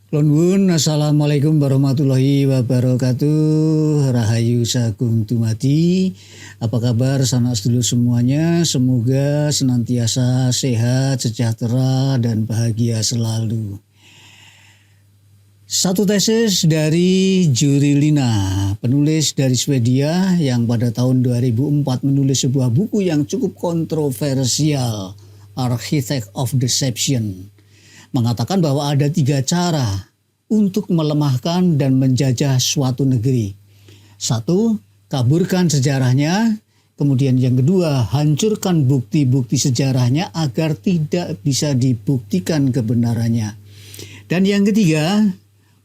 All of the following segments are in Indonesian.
Nuwun, assalamualaikum warahmatullahi wabarakatuh. Rahayu Sagung Dumadi. Apa kabar sanak sedulur semuanya? Semoga senantiasa sehat, sejahtera, dan bahagia selalu. Satu tesis dari Jurilina, penulis dari Swedia yang pada tahun 2004 menulis sebuah buku yang cukup kontroversial, Architect of Deception. Mengatakan bahwa ada 3 cara untuk melemahkan dan menjajah suatu negeri. 1, kaburkan sejarahnya. Kemudian yang kedua, hancurkan bukti-bukti sejarahnya agar tidak bisa dibuktikan kebenarannya. Dan yang ketiga,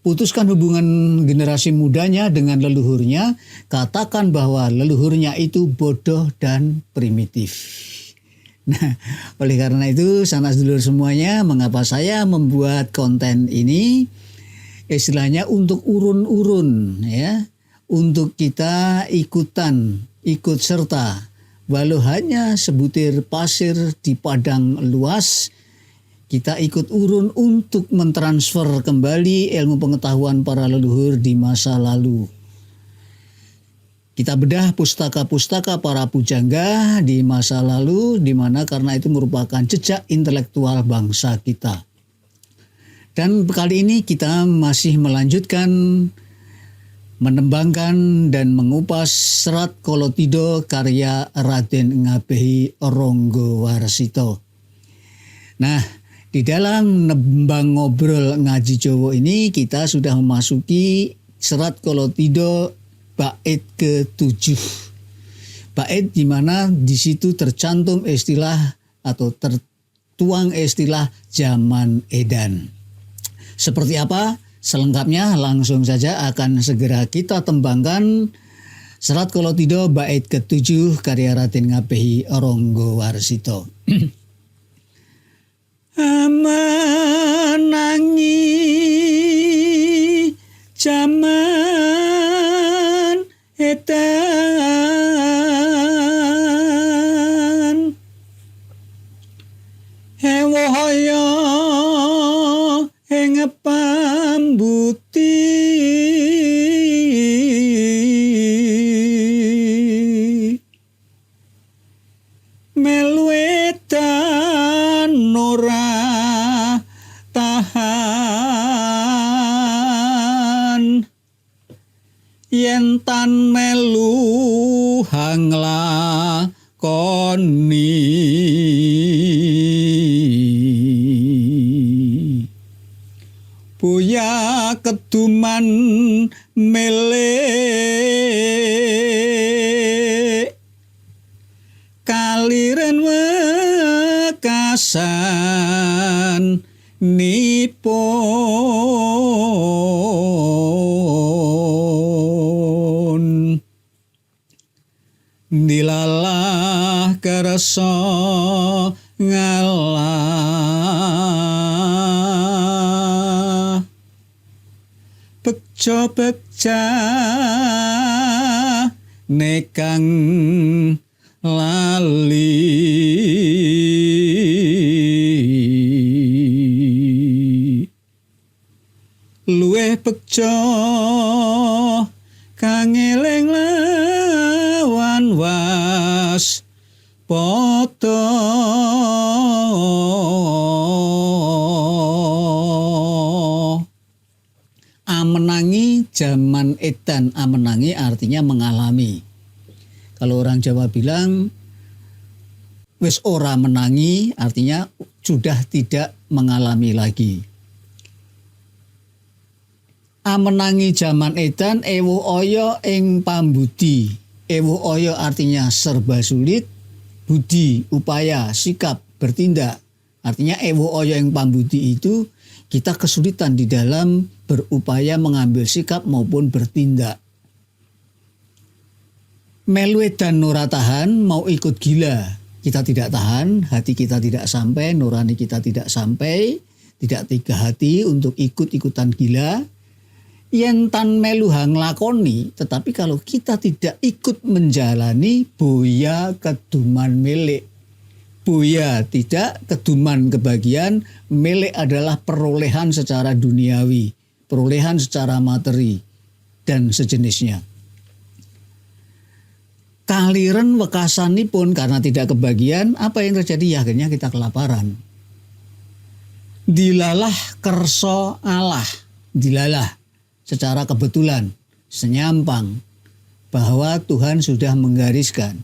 putuskan hubungan generasi mudanya dengan leluhurnya. Katakan bahwa leluhurnya itu bodoh dan primitif. Nah, oleh karena itu, sanak sedulur semuanya, mengapa saya membuat konten ini? Istilahnya untuk urun-urun, ya, untuk kita ikut serta, walau hanya sebutir pasir di padang luas, kita ikut urun untuk mentransfer kembali ilmu pengetahuan para leluhur di masa lalu. Kita bedah pustaka-pustaka para pujangga di masa lalu, di mana karena itu merupakan jejak intelektual bangsa kita. Dan kali ini kita masih melanjutkan menembangkan dan mengupas Serat Kolotido karya Raden Ngabehi Ranggawarsita. Nah, di dalam nembang ngobrol ngaji Jawa ini kita sudah memasuki Serat Kolotido bait ke-7. Bait di mana di situ tercantum istilah atau tertuang istilah zaman edan. Seperti apa? Selengkapnya langsung saja akan segera kita tembangkan Serat Kolotido bait ke-7 karya Raden Ngabehi Ranggawarsita. Amanangi zaman edan hewaya ing pambuti melu edan ora tahan yen tan melu hangla koni buya keduman melek kaliren wekasan nipun dilalah kersa ngalah bekja nekang lali luweh bekja kang eling lawan was padha amenangi zaman edan. Amenangi artinya mengalami. Kalau orang Jawa bilang wis ora menangi artinya sudah tidak mengalami lagi. Amenangi zaman edan ewu oyo ing pambudi. Ewu oyo artinya serba sulit, budi, upaya, sikap, bertindak. Artinya ewu oyo ing pambudi itu kita kesulitan di dalam berupaya mengambil sikap maupun bertindak. Melu edan ora tahan, mau ikut gila. Kita tidak tahan, hati kita tidak sampai, nurani kita tidak sampai, tidak tega hati untuk ikut-ikutan gila. Yen tan melu hang lakoni, tetapi kalau kita tidak ikut menjalani boya keduman milik. boya tidak, keduman kebagian, milik adalah perolehan secara duniawi, perolehan secara materi, dan sejenisnya. Kaliren wekasanipun karena tidak kebagian, apa yang terjadi? Ya, akhirnya kita kelaparan. Dilalah kerso Allah, dilalah secara kebetulan, senyampang, bahwa Tuhan sudah menggariskan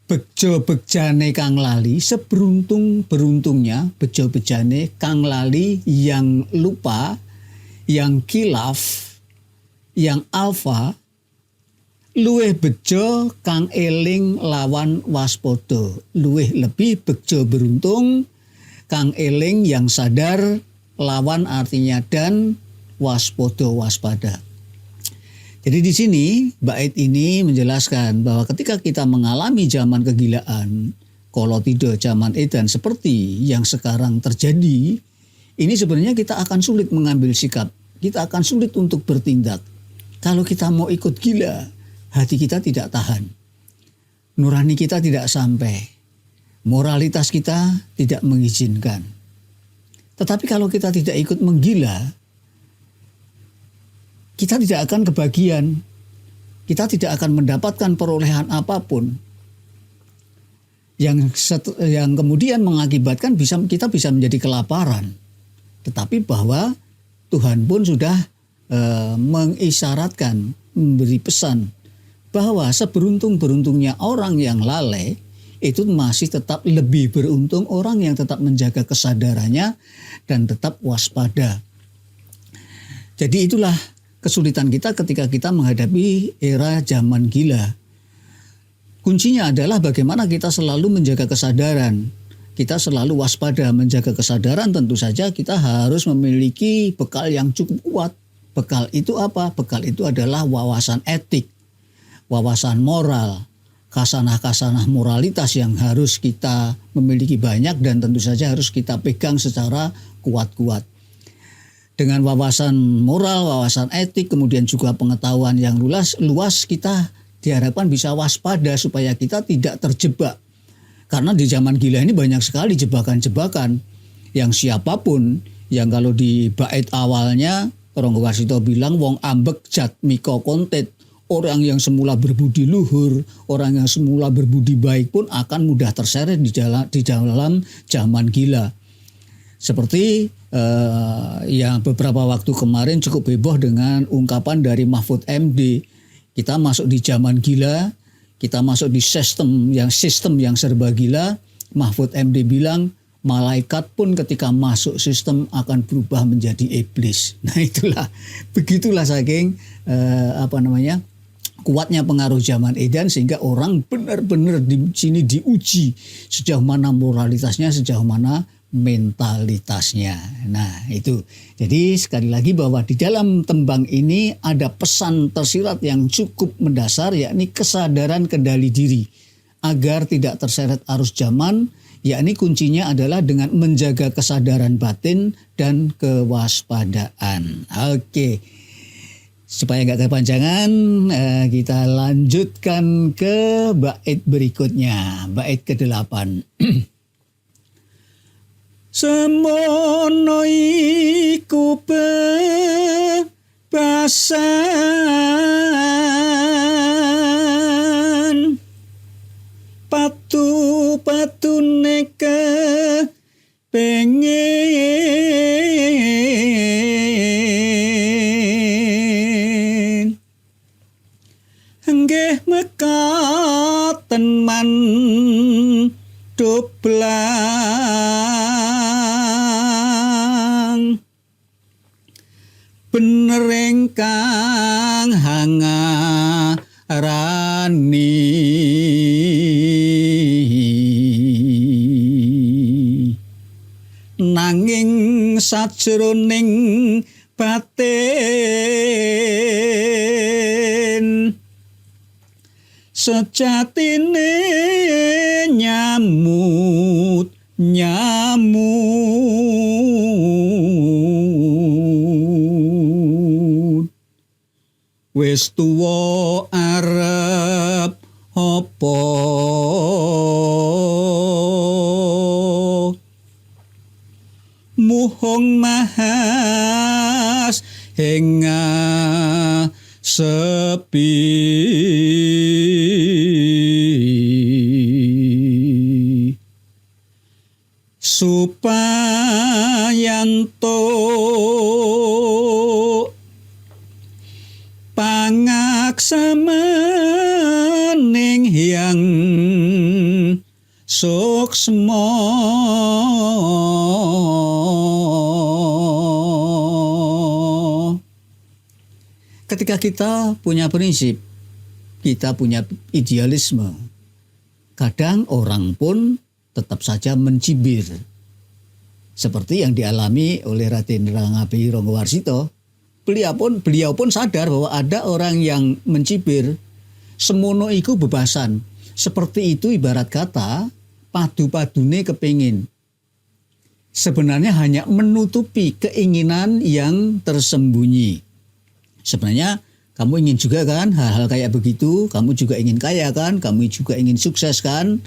bejo bejane kang lali, seberuntung-beruntungnya bejo bejane kang lali, yang lupa, yang kilaf, yang alfa, luwih bejo kang eling lawan waspodo, luwih lebih bejo beruntung kang eling yang sadar lawan artinya dan waspodo waspada. Jadi di sini bait ini menjelaskan bahwa ketika kita mengalami zaman kegilaan, kalau tidak zaman edan seperti yang sekarang terjadi, ini sebenarnya kita akan sulit mengambil sikap, kita akan sulit untuk bertindak. Kalau kita mau ikut gila, hati kita tidak tahan, nurani kita tidak sampai, moralitas kita tidak mengizinkan. Tetapi kalau kita tidak ikut menggila, kita tidak akan kebagian, kita tidak akan mendapatkan perolehan apapun yang kemudian mengakibatkan kita bisa menjadi kelaparan. Tetapi bahwa Tuhan pun sudah mengisyaratkan, memberi pesan bahwa seberuntung-beruntungnya orang yang lalai, itu masih tetap lebih beruntung orang yang tetap menjaga kesadarannya dan tetap waspada. Jadi itulah kesulitan kita ketika kita menghadapi era zaman gila. Kuncinya adalah bagaimana kita selalu menjaga kesadaran. Kita selalu waspada menjaga kesadaran, tentu saja kita harus memiliki bekal yang cukup kuat. Bekal itu apa? Bekal itu adalah wawasan etik, wawasan moral, kasanah-kasanah moralitas yang harus kita memiliki banyak dan tentu saja harus kita pegang secara kuat-kuat. Dengan wawasan moral, wawasan etik, kemudian juga pengetahuan yang luas, kita diharapkan bisa waspada supaya kita tidak terjebak. Karena di zaman gila ini banyak sekali jebakan-jebakan yang siapapun, yang kalau di bait awalnya Ronggo Warsito bilang wong ambek jat miko kontet, orang yang semula berbudi luhur, orang yang semula berbudi baik pun akan mudah terseret di dalam zaman gila. Seperti yang beberapa waktu kemarin cukup heboh dengan ungkapan dari Mahfud MD. Kita masuk di zaman gila, kita masuk di sistem yang serba gila. Mahfud MD bilang malaikat pun ketika masuk sistem akan berubah menjadi iblis. Nah begitulah saking kuatnya pengaruh zaman edan sehingga orang benar-benar di sini diuji sejauh mana moralitasnya, sejauh mana mentalitasnya. Nah itu. Jadi sekali lagi bahwa di dalam tembang ini ada pesan tersirat yang cukup mendasar, yakni kesadaran kendali diri agar tidak terseret arus zaman, yakni kuncinya adalah dengan menjaga kesadaran batin dan kewaspadaan. Oke. Supaya nggak kepanjangan, kita lanjutkan ke bait berikutnya, bait ke-8. Semono iku bebasan, patu-patune kepengin, nggih mekaten man doblang, bener ingkang hangarani, nanging sajroning batin sejatine nyamut wis tuwa arep apa muhung mahas henga sepi supayanto pangaksamaning hyang suksma ketika kita punya prinsip, kita punya idealisme, kadang orang pun tetap saja mencibir. Seperti yang dialami oleh Raden Rangabehi Ranggawarsita. Beliau pun sadar bahwa ada orang yang mencibir. Semono iku bebasan. Seperti itu ibarat kata padu-padune kepingin. Sebenarnya hanya menutupi keinginan yang tersembunyi. Sebenarnya kamu ingin juga kan hal-hal kayak begitu. Kamu juga ingin kaya kan. Kamu juga ingin sukses kan.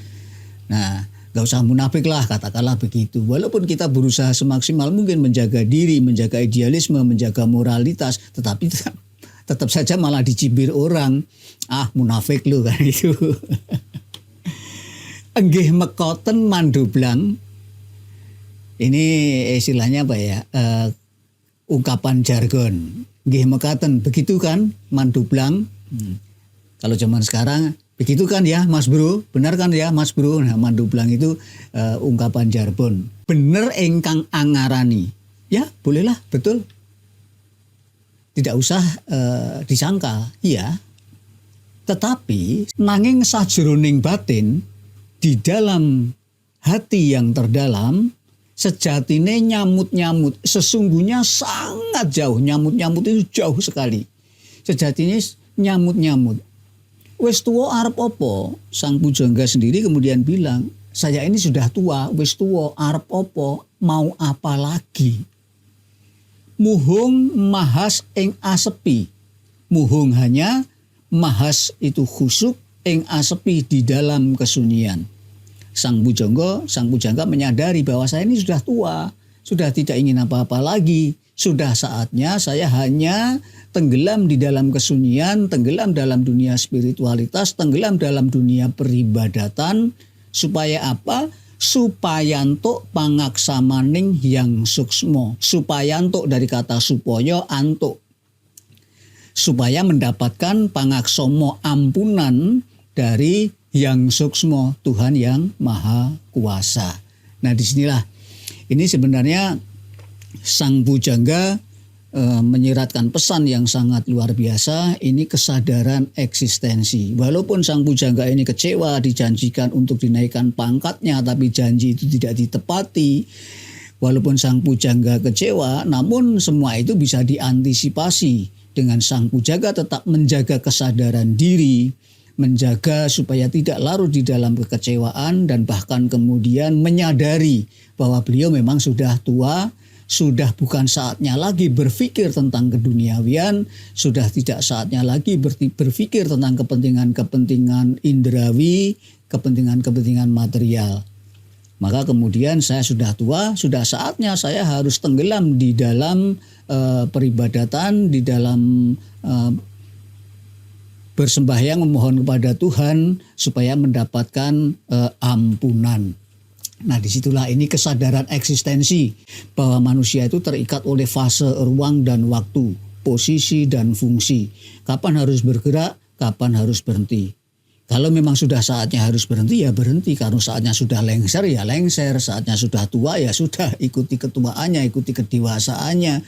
Nah, gak usah munafik lah, katakanlah begitu. Walaupun kita berusaha semaksimal mungkin menjaga diri, menjaga idealisme, menjaga moralitas, tetapi tetap saja malah dicibir orang. Ah, munafik lu kan itu. Enggih mekoten mandublang. Ini istilahnya apa ya? Ungkapan jargon. Enggih mekaten, begitu kan mandublang. Kalau zaman sekarang begitu kan ya Mas Bro, benar kan ya Mas Bro. Nah, mandublang itu ungkapan jargon. Bener engkang angarani. Ya bolehlah, betul. Tidak usah disangka, iya. Tetapi nanging sajroning batin di dalam hati yang terdalam sejatine nyamut-nyamut. Sesungguhnya sangat jauh, nyamut-nyamut itu jauh sekali. Sejatine nyamut-nyamut. Wis tuwa arep apa? Sang pujangga sendiri kemudian bilang, saya ini sudah tua, wis tuwa arep apa? Mau apa lagi? Muhung mahas ing asepi. Muhung hanya, mahas itu khusuk ing asepi di dalam kesunyian. Sang pujangga menyadari bahwa saya ini sudah tua, sudah tidak ingin apa-apa lagi. Sudah saatnya saya hanya tenggelam di dalam kesunyian, tenggelam dalam dunia spiritualitas, tenggelam dalam dunia peribadatan. Supaya apa? Supayantuk pangaksamaning yang suksmo. Supayantuk dari kata supoyo antuk. Supaya mendapatkan pangaksomo ampunan dari yang suksmo, Tuhan yang maha kuasa. Nah disinilah, ini sebenarnya sang pujangga menyiratkan pesan yang sangat luar biasa. Ini kesadaran eksistensi. Walaupun sang pujangga ini kecewa, dijanjikan untuk dinaikkan pangkatnya, tapi janji itu tidak ditepati. Walaupun sang pujangga kecewa, namun semua itu bisa diantisipasi dengan sang pujangga tetap menjaga kesadaran diri, menjaga supaya tidak larut di dalam kekecewaan, dan bahkan kemudian menyadari bahwa beliau memang sudah tua. Sudah bukan saatnya lagi berpikir tentang keduniawian, sudah tidak saatnya lagi berpikir tentang kepentingan-kepentingan indrawi, kepentingan-kepentingan material. Maka kemudian saya sudah tua, sudah saatnya saya harus tenggelam di dalam peribadatan, di dalam bersembahyang memohon kepada Tuhan supaya mendapatkan ampunan. Nah disitulah ini kesadaran eksistensi bahwa manusia itu terikat oleh fase ruang dan waktu, posisi dan fungsi. Kapan harus bergerak, kapan harus berhenti. Kalau memang sudah saatnya harus berhenti ya berhenti. Kalau saatnya sudah lengser ya lengser. Saatnya sudah tua ya sudah, ikuti ketuaannya, ikuti kedewasaannya.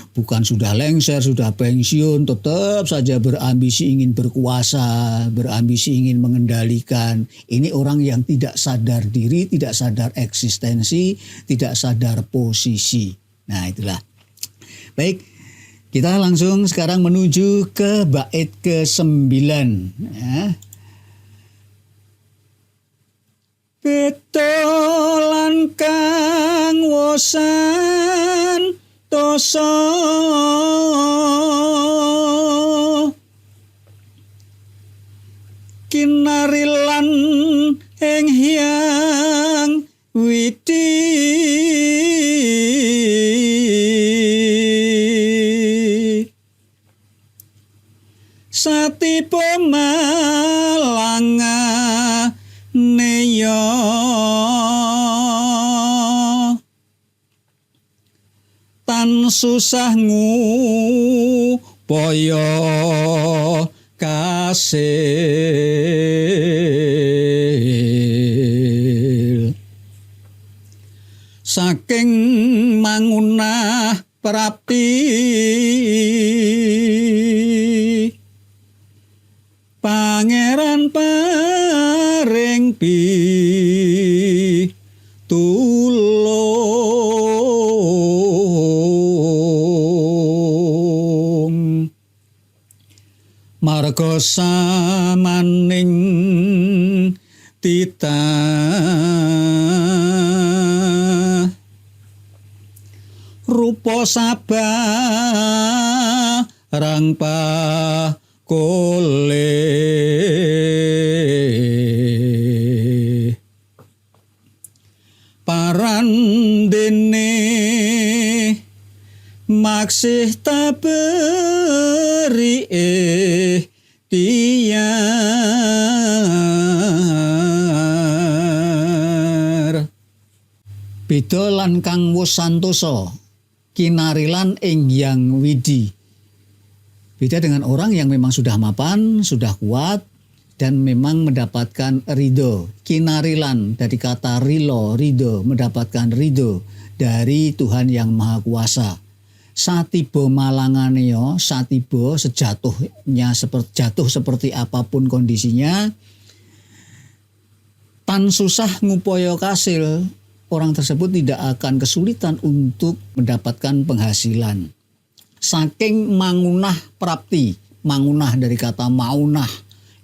Bukan sudah lengser, sudah pensiun, tetap saja berambisi ingin berkuasa, berambisi ingin mengendalikan. Ini orang yang tidak sadar diri, tidak sadar eksistensi, tidak sadar posisi. Nah itulah. Baik, kita langsung sekarang menuju ke bait ke-9. Ya. Betolan kang wosan dosa kinarilan ing hyang widi susah ngupaya kasil saking mangunah prapti Pangeran paring pitulung marga samaning titah rupa sabarang pakole parandene maksih taberi tiar beda lan kang wus santosa kinarilan ing yang widi. Beda dengan orang yang memang sudah mapan, sudah kuat, dan memang mendapatkan ridho. Kinarilan dari kata rilo, ridho, mendapatkan ridho dari Tuhan yang Maha Kuasa. Satibo malanganeo, satibo sejatuhnya jatuh seperti apapun kondisinya, tan susah ngupoyo kasil, orang tersebut tidak akan kesulitan untuk mendapatkan penghasilan. Saking mangunah prapti, mangunah dari kata maunah,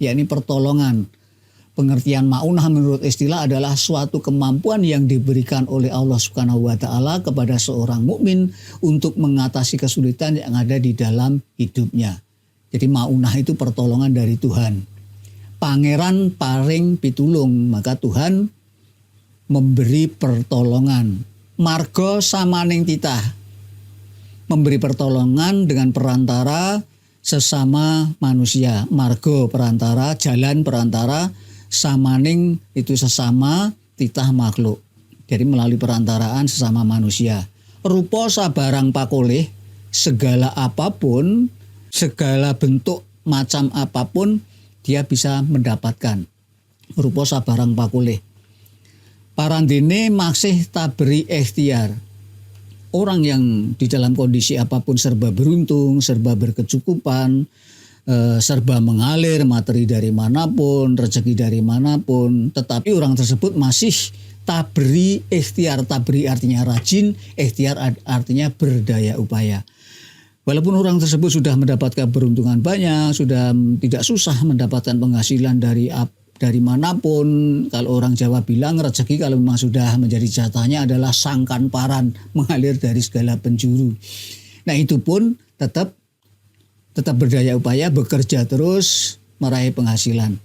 yakni pertolongan. Pengertian maunah menurut istilah adalah suatu kemampuan yang diberikan oleh Allah Subhanahu wa taala kepada seorang mukmin untuk mengatasi kesulitan yang ada di dalam hidupnya. Jadi maunah itu pertolongan dari Tuhan. Pangeran paring pitulung, maka Tuhan memberi pertolongan. Marga samaning titah, memberi pertolongan dengan perantara sesama manusia. Margo perantara, jalan perantara, samaning itu sesama, titah makhluk. Jadi melalui perantaraan sesama manusia. Rupa sabarang pakoleh, segala apapun, segala bentuk macam apapun dia bisa mendapatkan. Rupa sabarang pakoleh. Parandene maksih taberi ikhtiar. Orang yang di dalam kondisi apapun serba beruntung, serba berkecukupan, serba mengalir materi dari manapun, rezeki dari manapun, tetapi orang tersebut masih taberi ikhtiar. Taberi artinya rajin, ikhtiar artinya berdaya upaya. Walaupun orang tersebut sudah mendapatkan beruntungan banyak, sudah tidak susah mendapatkan penghasilan dari manapun, kalau orang Jawa bilang rezeki kalau memang sudah menjadi jatahnya adalah sangkan paran, mengalir dari segala penjuru. Nah itu pun tetap berdaya upaya, bekerja terus meraih penghasilan.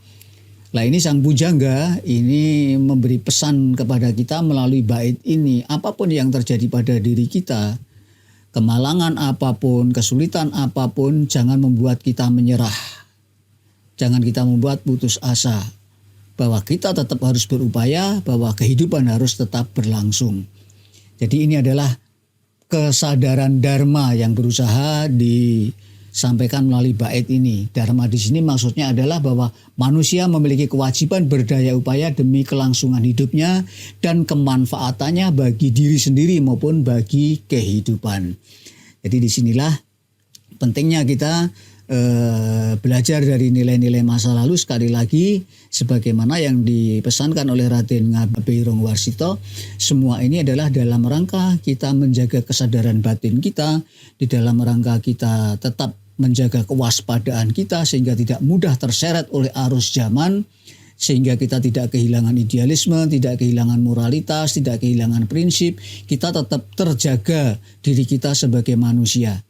Nah ini Sang Pujangga ini memberi pesan kepada kita melalui bait ini, apapun yang terjadi pada diri kita, kemalangan apapun, kesulitan apapun, jangan membuat kita menyerah. Jangan kita membuat putus asa. Bahwa kita tetap harus berupaya, bahwa kehidupan harus tetap berlangsung. Jadi ini adalah kesadaran dharma yang berusaha disampaikan melalui bait ini. Dharma di sini maksudnya adalah bahwa manusia memiliki kewajiban berdaya upaya demi kelangsungan hidupnya dan kemanfaatannya bagi diri sendiri maupun bagi kehidupan. Jadi disinilah pentingnya kita belajar dari nilai-nilai masa lalu. Sekali lagi sebagaimana yang dipesankan oleh Raden Ngabei Rongwarsito, semua ini adalah dalam rangka kita menjaga kesadaran batin kita, di dalam rangka kita tetap menjaga kewaspadaan kita sehingga tidak mudah terseret oleh arus zaman, sehingga kita tidak kehilangan idealisme, tidak kehilangan moralitas, tidak kehilangan prinsip. Kita tetap terjaga diri kita sebagai manusia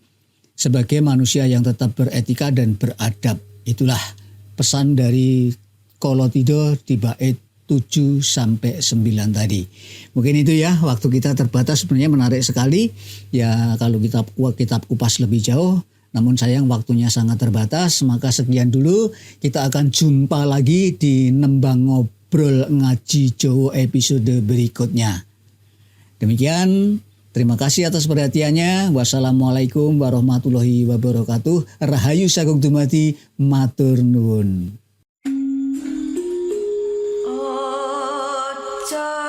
yang tetap beretika dan beradab. Itulah pesan dari Kolotido di bait 7 sampai 9 tadi. Mungkin itu ya, waktu kita terbatas, sebenarnya menarik sekali ya kalau kita kupas lebih jauh, namun sayang waktunya sangat terbatas. Maka sekian dulu, kita akan jumpa lagi di Nembang Ngobrol Ngaji Jawa episode berikutnya. Demikian Terima kasih atas perhatiannya. Wassalamualaikum warahmatullahi wabarakatuh. Rahayu sagung dumadi, matur nuwun. Ojo